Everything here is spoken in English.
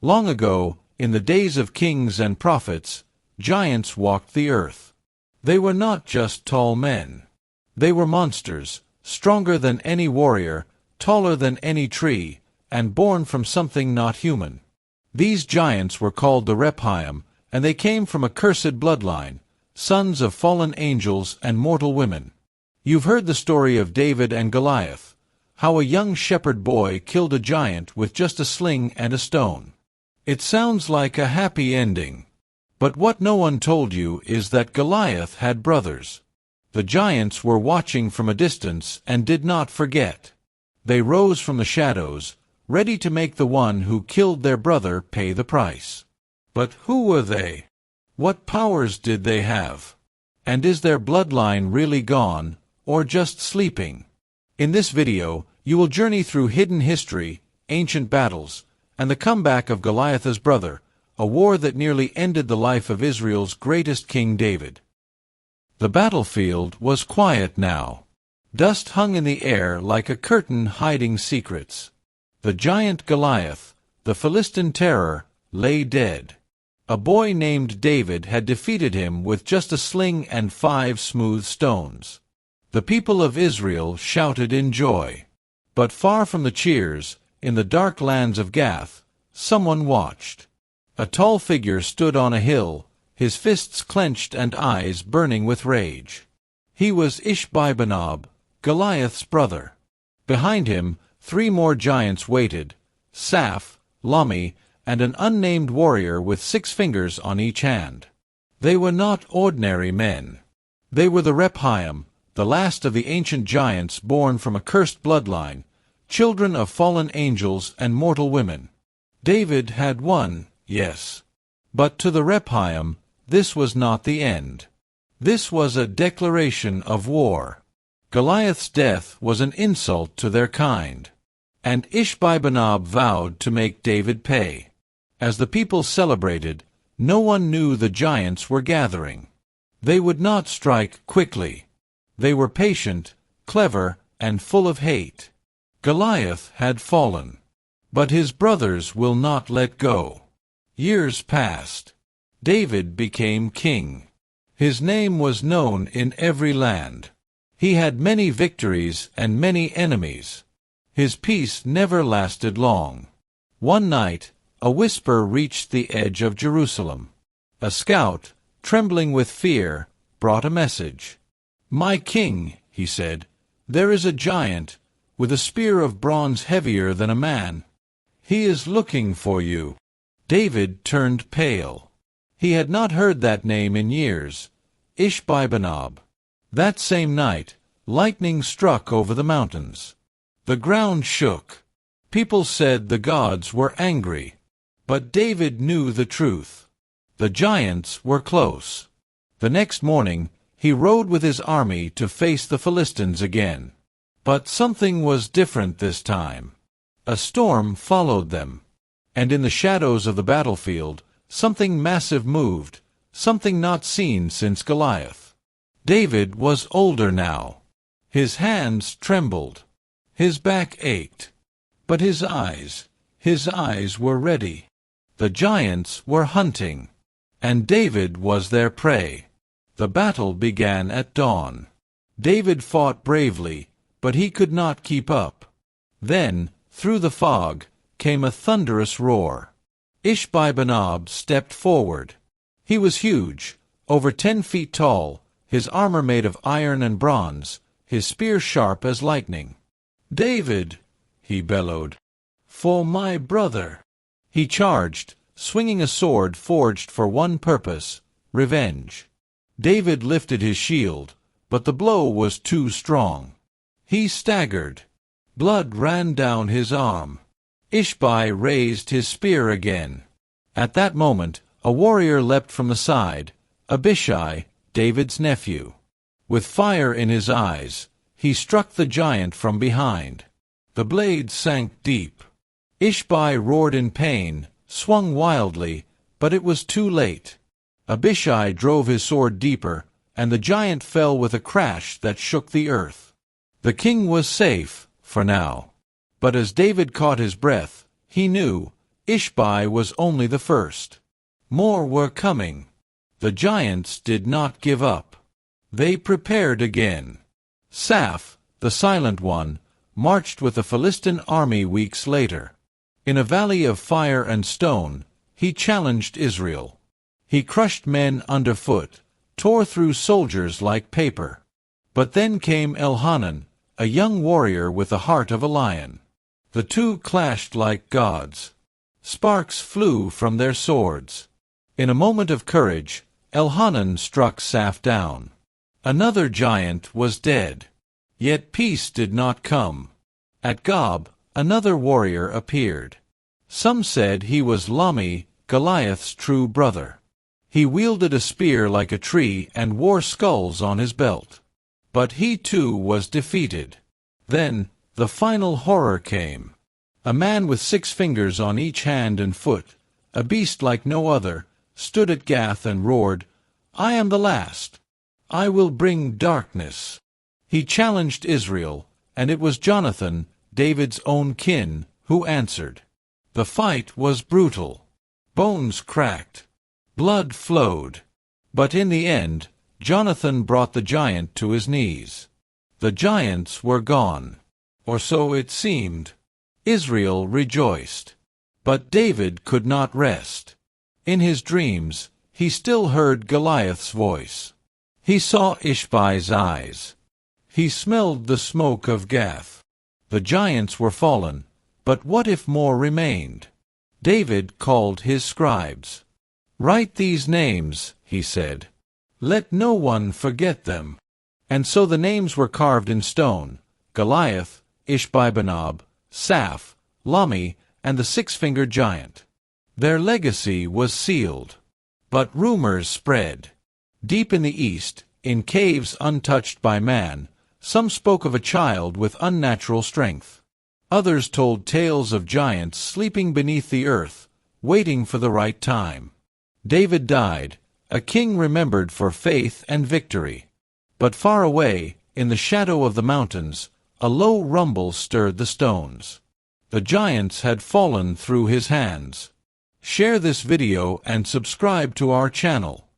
Long ago, in the days of kings and prophets, giants walked the earth. They were not just tall men. They were monsters, stronger than any warrior, taller than any tree, and born from something not human. These giants were called the Rephaim, and they came from a cursed bloodline, sons of fallen angels and mortal women. You've heard the story of David and Goliath, how a young shepherd boy killed a giant with just a sling and a stone. It sounds like a happy ending. But what no one told you is that Goliath had brothers. The giants were watching from a distance and did not forget. They rose from the shadows, ready to make the one who killed their brother pay the price. But who were they? What powers did they have? And is their bloodline really gone, or just sleeping? In this video, you will journey through hidden history, ancient battles, and the comeback of Goliath's brother, a war that nearly ended the life of Israel's greatest king David. The battlefield was quiet now. Dust hung in the air like a curtain hiding secrets. The giant Goliath, the Philistine terror, lay dead. A boy named David had defeated him with just a sling and 5 smooth stones. The people of Israel shouted in joy. But far from the cheers, in the dark lands of Gath, someone watched. A tall figure stood on a hill, his fists clenched and eyes burning with rage. He was Ishbi-benob, Goliath's brother. Behind him, 3 more giants waited, Saph, Lahmi, and an unnamed warrior with 6 fingers on each hand. They were not ordinary men. They were the Rephaim, the last of the ancient giants born from a cursed bloodline, children of fallen angels and mortal women. David had won, yes. But to the Rephaim, this was not the end. This was a declaration of war. Goliath's death was an insult to their kind. And Ishbi-benob vowed to make David pay. As the people celebrated, no one knew the giants were gathering. They would not strike quickly. They were patient, clever, and full of hate. Goliath had fallen. But his brothers will not let go. Years passed. David became king. His name was known in every land. He had many victories and many enemies. His peace never lasted long. One night, a whisper reached the edge of Jerusalem. A scout, trembling with fear, brought a message. "My king," he said, "there is a giant, with a spear of bronze heavier than a man. He is looking for you." David turned pale. He had not heard that name in years. Ishbi-benob. That same night, lightning struck over the mountains. The ground shook. People said the gods were angry. But David knew the truth. The giants were close. The next morning, he rode with his army to face the Philistines again. But something was different this time. A storm followed them. And in the shadows of the battlefield, something massive moved, something not seen since Goliath. David was older now. His hands trembled. His back ached. But his eyes were ready. The giants were hunting, and David was their prey. The battle began at dawn. David fought bravely, but he could not keep up. Then, through the fog, came a thunderous roar. Ishbi-benob stepped forward. He was huge, over 10 feet tall, his armor made of iron and bronze, his spear sharp as lightning. "David," he bellowed, "for my brother." He charged, swinging a sword forged for one purpose, revenge. David lifted his shield, but the blow was too strong. He staggered. Blood ran down his arm. Ishbi raised his spear again. At that moment, a warrior leapt from the side, Abishai, David's nephew. With fire in his eyes, he struck the giant from behind. The blade sank deep. Ishbi roared in pain, swung wildly, but it was too late. Abishai drove his sword deeper, and the giant fell with a crash that shook the earth. The king was safe, for now. But as David caught his breath, he knew Ishbi was only the first. More were coming. The giants did not give up. They prepared again. Saph, the Silent One, marched with the Philistine army weeks later. In a valley of fire and stone, he challenged Israel. He crushed men underfoot, tore through soldiers like paper. But then came Elhanan, a young warrior with the heart of a lion. The two clashed like gods. Sparks flew from their swords. In a moment of courage, Elhanan struck Saph down. Another giant was dead. Yet peace did not come. At Gob, another warrior appeared. Some said he was Lahmi, Goliath's true brother. He wielded a spear like a tree and wore skulls on his belt. But he too was defeated. Then, the final horror came. A man with 6 fingers on each hand and foot, a beast like no other, stood at Gath and roared, "I am the last. I will bring darkness." He challenged Israel, and it was Jonathan, David's own kin, who answered. The fight was brutal. Bones cracked. Blood flowed. But in the end, Jonathan brought the giant to his knees. The giants were gone. Or so it seemed. Israel rejoiced. But David could not rest. In his dreams, he still heard Goliath's voice. He saw Ishbi's eyes. He smelled the smoke of Gath. The giants were fallen, but what if more remained? David called his scribes. "Write these names," he said. "Let no one forget them." And so the names were carved in stone: Goliath, Ishbi-benob, Saph, Lahmi, and the 6-fingered giant. Their legacy was sealed. But rumors spread. Deep in the east, in caves untouched by man, some spoke of a child with unnatural strength. Others told tales of giants sleeping beneath the earth, waiting for the right time. David died, a king remembered for faith and victory. But far away, in the shadow of the mountains, a low rumble stirred the stones. The giants had fallen through his hands. Share this video and subscribe to our channel.